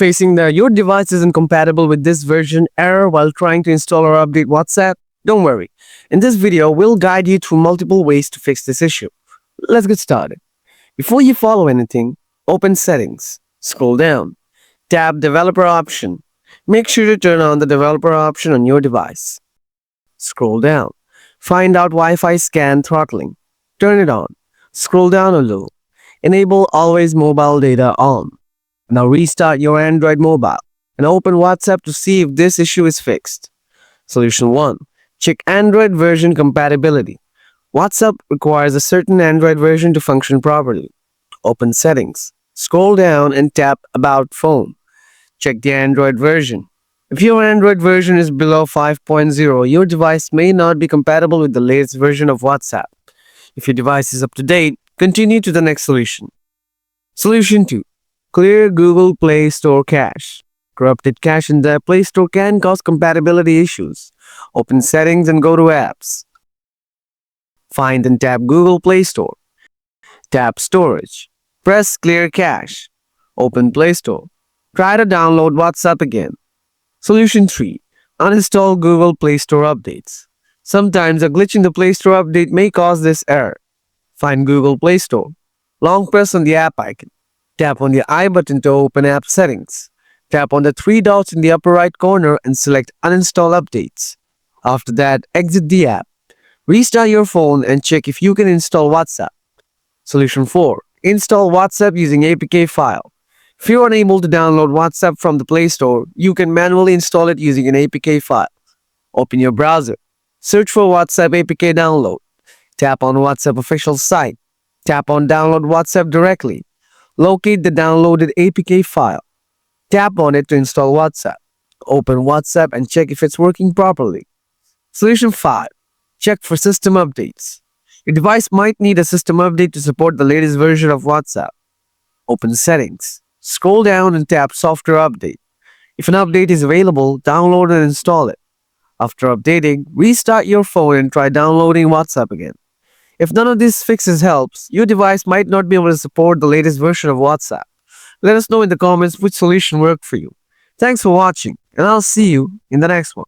Facing the "your device isn't compatible with this version" error while trying to install or update WhatsApp? Don't worry. In this video, we'll guide you through multiple ways to fix this issue. Let's get started. Before you follow anything, open Settings, scroll down, tap Developer option. Make sure to turn on the developer option on your device. Scroll down, find out Wi-Fi scan throttling. Turn it on. Scroll down a little. Enable Always Mobile Data on. Now restart your Android mobile and open WhatsApp to see if this issue is fixed. Solution 1. Check Android version compatibility. WhatsApp requires a certain Android version to function properly. Open Settings. Scroll down and tap About Phone. Check the Android version. If your Android version is below 5.0, your device may not be compatible with the latest version of WhatsApp. If your device is up to date, continue to the next solution. Solution 2. Clear Google Play Store cache. Corrupted cache in the Play Store can cause compatibility issues. Open Settings and go to Apps. Find and tap Google Play Store. Tap Storage. Press Clear Cache. Open Play Store. Try to download WhatsApp again. Solution 3. Uninstall Google Play Store updates. Sometimes a glitch in the Play Store update may cause this error. Find Google Play Store. Long press on the app icon. Tap on the I button to open app settings. Tap on the three dots in the upper right corner and select Uninstall Updates. After that, exit the app. Restart your phone and check if you can install WhatsApp. Solution 4. Install WhatsApp using APK file. If you're unable to download WhatsApp from the Play Store, you can manually install it using an APK file. Open your browser. Search for WhatsApp APK download. Tap on WhatsApp official site. Tap on Download WhatsApp directly. Locate the downloaded APK file. Tap on it to install WhatsApp. Open WhatsApp and check if it's working properly. Solution 5. Check for system updates. Your device might need a system update to support the latest version of WhatsApp. Open Settings. Scroll down and tap Software Update. If an update is available, download and install it. After updating, restart your phone and try downloading WhatsApp again. If none of these fixes helps, your device might not be able to support the latest version of WhatsApp. Let us know in the comments which solution worked for you. Thanks for watching, and I'll see you in the next one.